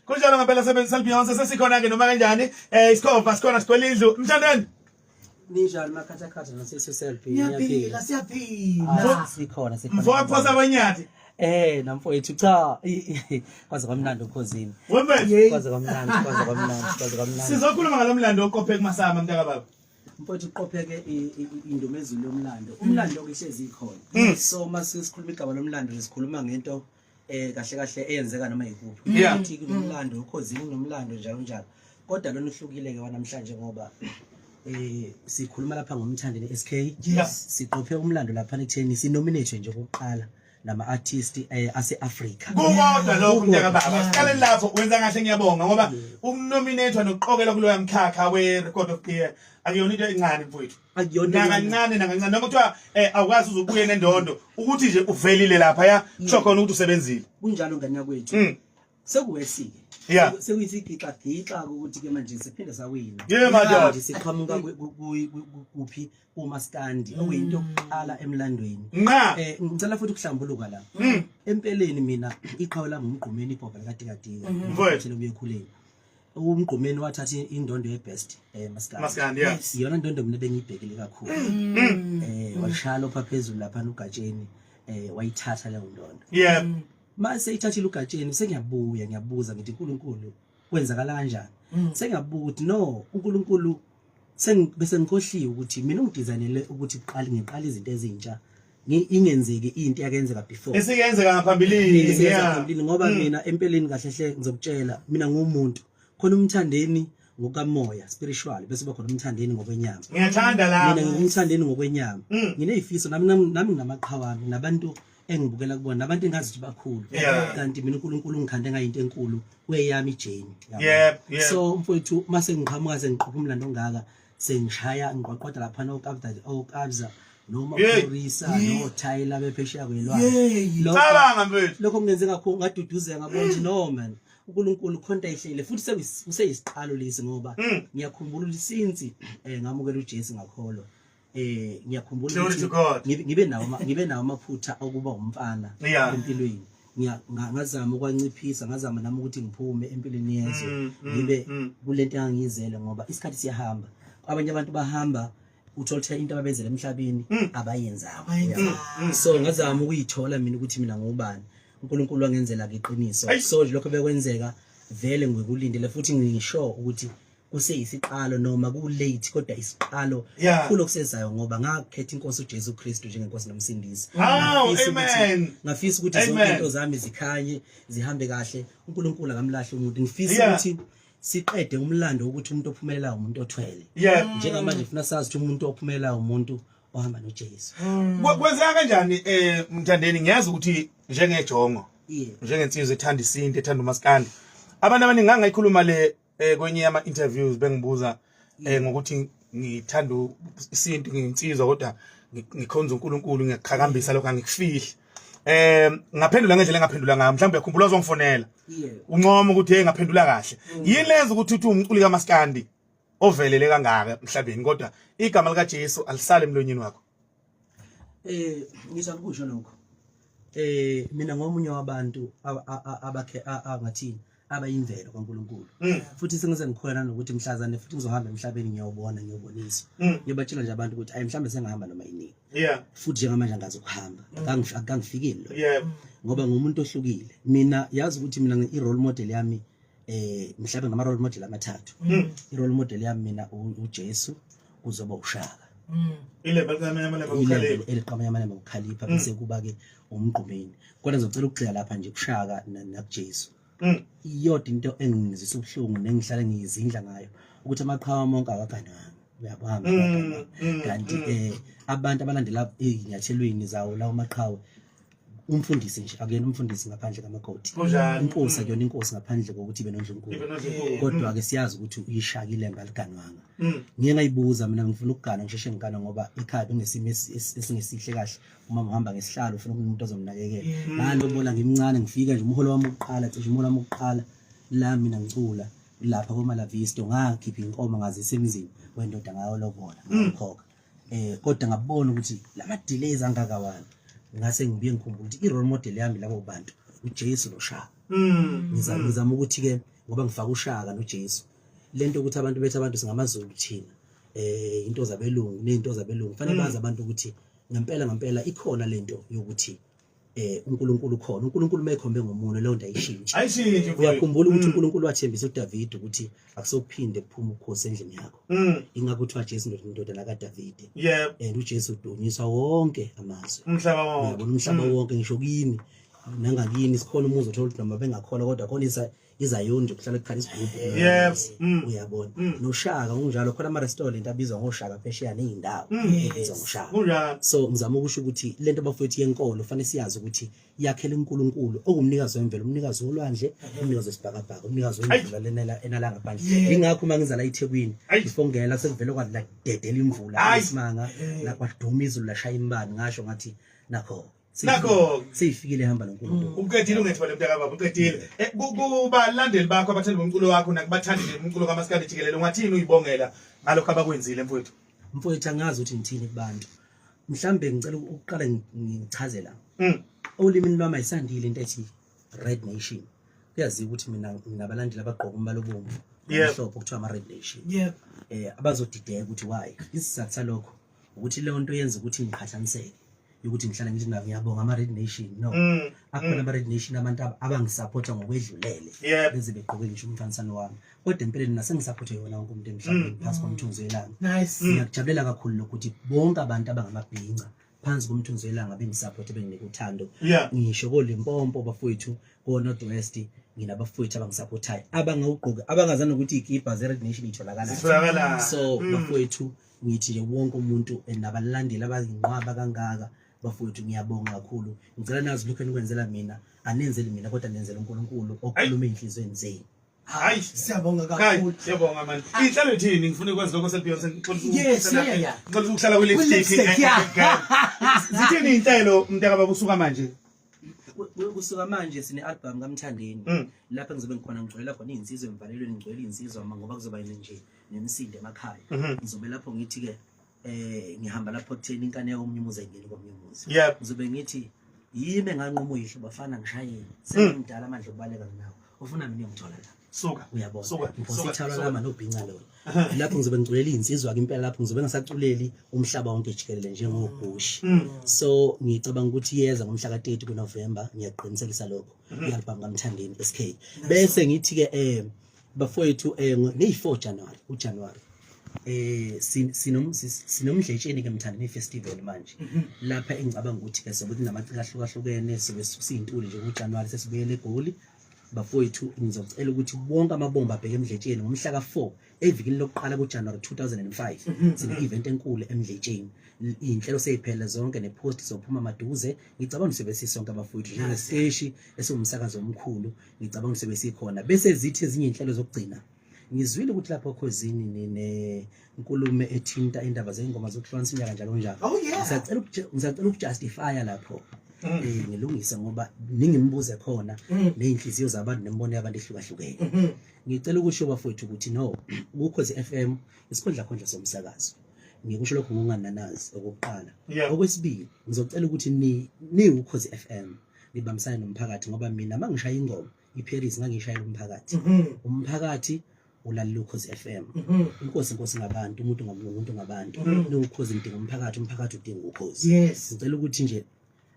Kunjalo ngempela Selbyonce sesikhona ke noma kanjani isikhova sikhona sikhwela indlu Mthandeni Ninjalo makhatha nasisi Selby Ngiyaphila siyaphila sikhona mfowethu abanyathi namfowethu cha kwaze kwamnandi Ukhozini kwaze kwamnandi sizokhuluma ngalomlando oqophe kumasama mntaka baba mfowethu uqopheke indumezulu yomlando umlando okuhlezi ikhona so mase sikhuluma igaba lomlando lesikhuluma ngento kahle kahle eyenzeka noma yikuphi ukuthi umlando Ukhozini nomlando njalo kodwa lona uhlukile ke namhlanje ngoba sikhuluma lapha ngomthandeni SK siqophe umlando lapha ekutheni sinominate nje kokuqala nama artist ase-Africa kodwa lokho mntaka baba siqale lapho wenza kahle ngiyabonga ngoba ukunominate nokuqokelwa kuloya mkhakha we-record of the year akuyona into encane mfowethu nakancane noma kuthiwa awukazi uzobuye nendondo ukuthi nje uvelile lapha ya kusho khona ukuthi usebenzile kunjalo ngani yakwethu sekuwesike sekuyisigika ukuthi ke manje siphinde sawina manje siqhamuka kuphi umaskandi okuyinto yokuqala emlandweni ngicela futhi ukuhlambuluka la empeleni mina iqhawe lami umgqumeni ibhoba likadikadika mfowethu lobuyekhuleni umgqumeni wathatha indondo ye-best maskandi iyona ndondo mina bengiyibhekile kakhulu washalo phezulu lapha ugatsheni wayithatha leyo ndondo mase ithathile ugatsheni ngiyabuza ngithi uNkulunkulu kwenzakala kanjani sengiyabuza ukuthi no uNkulunkulu bese ngikhohliwe ukuthi mina ungidesignele ukuthi ngiqale izinto ezintsha ingenzeki into yakenzeka before esikenzeka ngaphambilini ngoba mina empeleni kahle hle ngizokutshela mina ngumuntu khona umthandeni ngokamoya spiritual bese bakhona umthandeni ngokwenyama ngiyathanda lapho mina ngumthandeni ngokwenyama nginezifiso nami ngamaqhawami nabantu engibukela kubona nabantu engazi ukuthi bakhulu kanti mina uNkulunkulu ngikhande ngayinto enkulu weyami ijeni so mfowethu mase ngiqhamuka sengiqopha umlando ongaka sengishaya ngiqwaqwada lapha okabza noma uRisa no Tyler bephesheya kwelwandle lokho kungenze kakhulu ngaduduzeka ngabona ukuthi no man uNkulunkulu khonta ihlele futhi useyisiqalo lesi ngoba ngiyakhumbula since ngamukela uJesu ngakholwa ngiyakhumbula ukuthi ngibe nawo amaphutha okuba umfana empilweni ngazama ukwanciphisa ngazama nami ukuthi ngiphume empilweni yezwe ngibe kulento engangizele ngoba isikhathi siyahamba abanye abantu bahamba uthola into ababenzele emhlabeni abayenzayo so ngazama ukuyithola mina ukuthi mina ngubani uNkulunkulu wangenzela iqiniso so lokho bekwenzeka vele ngikulindele futhi ngisho ukuthi kuseyisiqalo noma ku late kodwa isiqalo kulo kusezayo ngoba ngakhetha inkosi uJesu Kristu njengenkosi nomsindisi amen ngafisa ukuthi zonke into zami zikhanye zihambe kahle uNkulunkulu akamlahle umuntu ngifisa ukuthi siqede umlando ukuthi umuntu ophumelelayo umuntu othwele njengamanje ufuna sazi ukuthi umuntu ophumelelayo umuntu ohamba noJesu kwenzeka kanjani Mthandeni ngiyazi ukuthi njengejongo njengensizwe ethanda isinto ethanda umaskandi abantu abaningi ngangayikhuluma le kwenye yama interviews bengibuza ngokuthi ngithanda isinto nginsizwa kodwa ngikhonza uNkulunkulu ngiyakhakambisa lokho angikufihli ngaphendula ngendlela engaphendula ngayo mhlawumbe uyakhumbula uzongifonela uncoma ukuthi ngaphendula kahle yini lenza ukuthi uthi umculi kaMaskandi ovelele kangaka emhlabeni kodwa igama lika Jesu alisale emlonyeni wakho ngisho ukusho lokho mina ngomunye wabantu abakhe angathini abayimvelo kaNkulunkulu futhi sengize ngikhona nokuthi mhlazane futhi ngizohamba emhlabeni ngiyobonisa ngiyobatshela nje abantu ukuthi ayi mhlambe sengihamba noma yini futhi njengamanje ngazi ukuhamba akangifikile lo ngoba ngumuntu ohlukile mina yazi ukuthi mina i-role model yami mhlawumbe ngama role model amathathu i-role model yami mina uJesu kuzoba uShaka eliqamanyama ukhalipha bese kuba ke umgqumeni kodwa ngizocela ukugxila lapha nje kuShaka nakuJesu iyodwa into engizisa ubuhlungu nengihlala ngiyizindla ngayo ukuthi amaqhawe monke akagananga uyabamba kanti abantu abalandela izinyathelweni zawo lawo maqhawe umfundisi nje akuyena umfundisi ngaphandle kamakoti inkosi akuyona inkosi ngaphandle kokuthi ibe noNdlunkulu kodwa ke siyazi ukuthi uyishakile ngaliganwanga ngiye ngayibuza mina ngifuna ukugana ngisheshe ngigana ngoba ekhaya bengesimo esingesihle kahle uma ngihamba ngesihlalo ufuna umuntu ozomnakekela ngalo bona ngimncane ngifika nje umholo wami uqala cishe umholo wami uqala la mina ngicula lapha koMalavisto ngakhipha inkomo ngazisa emzini wendoda ngayo lobola ngakhoka kodwa ngabona ukuthi lama delays angaka wani ngase ngibuye ngikhumbula ukuthi i-role model yami labo bantu uJesu noShaka ngizama ukuthi ke ngoba ngifaka ushaka noJesu lento ukuthi abantu bethu abantu singamaZulu thina into zabelungu nezinto zabelungu kufanele bazi abantu ukuthi ngempela ikhona lento yokuthi uNkulunkulu khona uNkulunkulu mayekhombe ngomuno leyo nto ayishintshe uyakhumbula ukuthi uNkulunkulu wathembisa uDavid ukuthi akusokuphinde kuphuma ukhosi endlini yakho ingakho kuthiwa Jesu indodana kaDavid and uJesu udunyiswa wonke amazwe umhlaba wonke ngisho kini nangakini sikhona umuzi othola ukuthi noma bengakholwa kodwa khona izayoni nje kuhlala ekhala isibhubhu uyabona noshaka kunjalo khona ama restaurant abizwa ngoshaka phesheya nezindawo ezibizwa ngoshaka so ngizama ukusho ukuthi lento bafowethu yenkolo fanele siyazi ukuthi yakhela uNkulunkulu okumnikazi wemvelo umnikazi wolwandle umnikazi wesibhakabhaka umnikazi wemvula lena enalanga phandle ingakho mangizala eThekwini ifongela sekuvele kwadla dedela imvula isimanga la kwaduma izulu lashaya imbani ngasho ngathi nakho sifikile ehamba noNkulunkulu uqedile ungethole mntaka baba uqedile kubalandeli bakho abathanda umculo wakho nakubathandile umculo kaMaskandi jikelele ungathini uyibongela ngalokho abakwenzile mfowethu angazi ukuthi ngithini kubantu mhlambe ngicela ukuqala ngichazela olimini lwami ayisandile into ethi Red Nation kuyaziwa ukuthi mina nginabalandeli abagqoka umbala obomvu mhlophe kuthiwa ama Red Nation abazodideka ukuthi why isizathu salokho ukuthi leyo nto yenza ukuthi ngiqhathaniseke ukuthi ngihlala ngithi ngiyabonga ama Red Nation no akhona ama Red Nation abantu abangisupporta ngokwedlulele beze begqoke ngisho umfanisano wami kodwa empeleni nasengisupporta yona wonke umuntu emhlabeni phansi komthunzi welanga ngiyakujabulela kakhulu ukuthi bonke abantu abangamabhinqa phansi komthunzi welanga bengisupporta benginika uthando ngisho koLimpopo bafowethu ko North West nginabafowethu abangisupportayo abangawugqoka abangazana ukuthi igiba ze Red Nation itholakala so bafowethu ngithi nje wonke umuntu enabalandeli abayinqwaba kangaka bafowethu ngiyabonga kakhulu ngicela nazi lokho enikwenzela mina anenzeli mina kodwa nenzela uNkulunkulu okhuluma enhlizweni zenu hayi siyabonga kakhulu siyabonga manje inhlalo ethini ngifuna ukwazi lokho Selbyonce ngixolisa ukuhlala kwe-lipstick zithini inhlelo mntaka baba usuka manje kusuka manje sine album kaMthandeni lapha ngizobe ngikhona ngicwelela khona izinsizwa emvalelweni ngicwela izinsizwa ngoba kuzoba nje nemisindo emakhaya ngizobe lapho ngithi ke ngihamba lapho kutheni inkane yomunye umuzi ayingeni komunye umuzi ngizobe ngithi yimi enganqoma uyihlo bafana ngishayeni sengimdala amandla okubaleka nawo ufuna mina ngithola la suka uyabona ngosithalwa lama nobhinqa lona lapho ngizobe ngicwelela izinsizwa ke impela lapho ngizobe ngasaculeli umhlaba wonke jikelele njengobush so ngicabanga ukuthi yeza ngomhla ka-30 kuNovember ngiyaqinisekisa lokho i-album kaMthandeni SK bese ngithi ke bafowethu nge-4 January uJanuary sinomdletsheni ke Mthandeni festival manje lapha engicabanga ukuthi ke sobe kunamaciko ahlukahlukene sobe siyintuli nje kuJanuary sesibuyele eGoli bafowethu ngizocela ukuthi bonke amabomba abheke emdletsheni ngomhla ka4 evikini lokuqala kuJanuary 2005 sine event enkulu emdletsheni inhlelo seyiphela zonke nepost sophuma maduze ngicabanga usebenzise sonke abafowethu njengesteshi esingumsakazo omkhulu ngicabanga usebenzise khona bese zithi ezinye inhlelo zokugcina ngizwile ukuthi lapho Ukhozini nenkulumo ethinta indaba zeingoma zokuhlukanisa inyaka njalo ngisacela ukujustify lapho ngilungisa ngoba ningimbuze khona nezinhliziyo zabantu nembono yabantu ehlukahlukene ngicela ukusho bafowethu ukuthi no Ukhozi FM isikhondla khondla somsakazo ngikusho lokho ngongananazi okokuqala okwesibili ngizocela ukuthi ni Ukhozi FM nibambisane nomphakathi ngoba mina mangishaya ingoma iParis ngangishayela umphakathi ulalela Ukhozi FM inkosi ngabantu umuntu ngabantu Ukhozi ngidinga umphakathi udinga Ukhozi ngicela ukuthi nje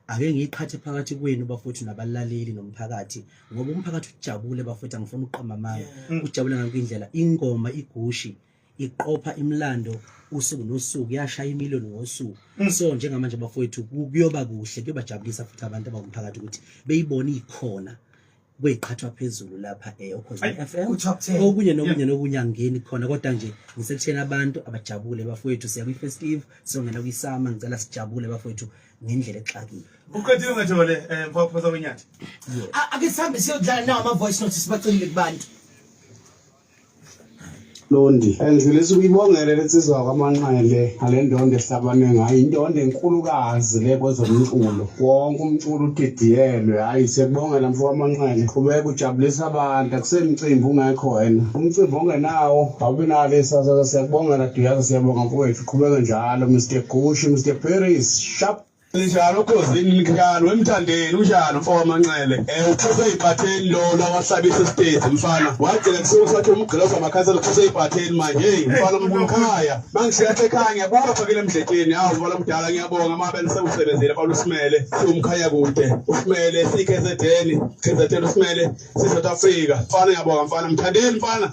ake ngiyiqhathe phakathi kwenu bafowethu nabalaleli nomphakathi ngoba umphakathi ujabule bafowethu angifuni uqamba amanga ujabule ngakindlela ingoma igushi iqopha imlando usuku nosuku yashaya imiliyoni ngosuku so njengamanje bafowethu kuyoba kuhle kuyobajabulisa futhi abantu abangumphakathi ukuthi beyibone ikhona kweyiqhathwa phezulu lapha Ukhozi FM okunye angeni khona kodwa nje ngisekuthena abantu abajabule bafowethu siya kwi-festive songena kwisama ngicela sijabule bafowethu ngendlela exakile uqedile ngathole mfowethu wenyathi ake sihambe siyodlala nawo ama voice notes sibacelile kubantu Londi ngizilisa ukuyibongela lensizwa kwamanqele ngalendondo ehlabane ngayo indondo enkulukazi le kwezomculo wonke umculo udidiyelwe hayi siyabongela mfowethu kwamanqele qhubeka ujabulisa abantu akusemicimbi ungekho wena umcimbi ongenawo awubinale siyabongela duyaza siyabonga mfowethu qhubeka njalo Mr Gushi Mr Paris sharp Njalo Ukhozi njalo Mthandeni unjalo mfowethu Manxele uphuze ibhatheni lo lawahlabisa stage mfana wathi kusuku sathi umgqilazo amakhansela uphuze ibhatheni manje hey mfana mkhaya mangishiya ekhaya ngiyabuka fakile emdletsheni hawu ubala mdala ngiyabonga mabele sekusebenzile kwa uSimele umkhaya kude uSimele KZN uSimele South Africa mfana ngiyabonga mfana Mthandeni mfana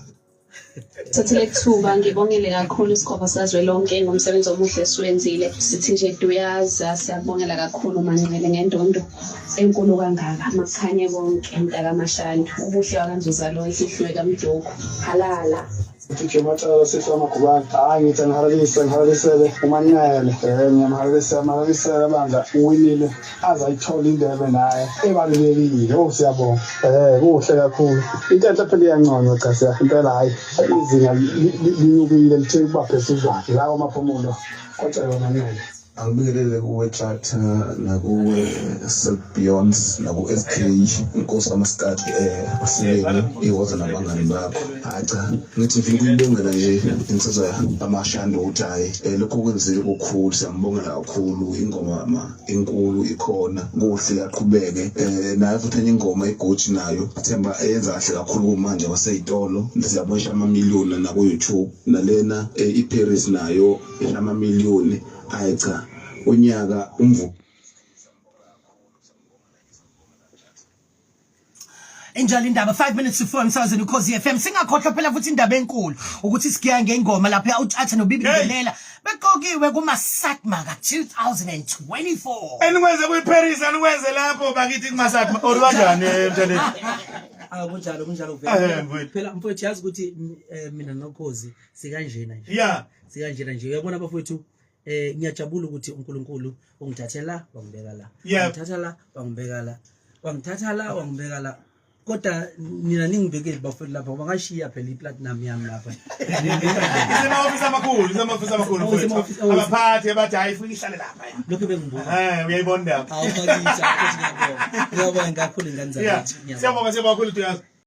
Thathele kuthuba ngibongele kakhulu isikhoba sazwelonke ngomsebenzi omuhle esiwenzile sithi nje duyaza siyabongela kakhulu Manxele ngendondo enkulu kangaka makhanye konke mntaka Mashandu ubuhle wakanzuza lo ihlihlwe kaMdoko halala Thank you matala sifama kubani ngithi ngihalalisele uManxele ngiyamhalalisela bandla uwinile azayithola indebe naye ebalulekile siyabonga kuhle kakhulu into enhle phela iyanconywa cha siya impela hayi izinga linyukile lithe kuba phezulu lawo maphumulo kodwa yona Manxele angibingelele kuwe Tshatha nakuwe Selbyonce naku-SK inkosi kamaskadi asileni iwoza nabangani bakho cha ngithi ngifuna ukuyibongela nje insizwa aMashando ukuthi hayi lokho kwenzeke kukhulu siyambongela kakhulu ingoma enkulu ikhona kuhle yaqhubeke naye futhi enye ingoma igoji nayo themba eyenza kahle kakhulu manje abaseyitolo siyabonga amamiliyoni na ku YouTube nalena iParis nayo amamiliyoni cha unyaka umvu Enjalo indaba 5 minutes to 4 emsazweni Ukhozi FM singakhohlwa phela futhi indaba enkulu ukuthi sigiya ngengoma lapha uTshatha noBibi Belela beqokiwe kuma Satma ka 2024 Enikwenze kuyiParis anikwenze lapho bakithi kumaSatma or kanjani Mthandeni kunjalo vele phela mfowethu yazi ukuthi mina noKhozi sikanjena nje sikanjena nje uyabona bafowethu ngiyajabula ukuthi uNkulunkulu ungithathela wangibeka la wangithatha la wangibeka la kodwa mina ningibekeli bafowethu lapha bangashiya phela iplatinum yami lapha Isema office amakhulu abaphathi abathi hayi ufika ihlale lapha lokho bengibuka uyayibona awufakithi ngiyabonga kakhulu ingane zathi siyabonga kakhulu uyazi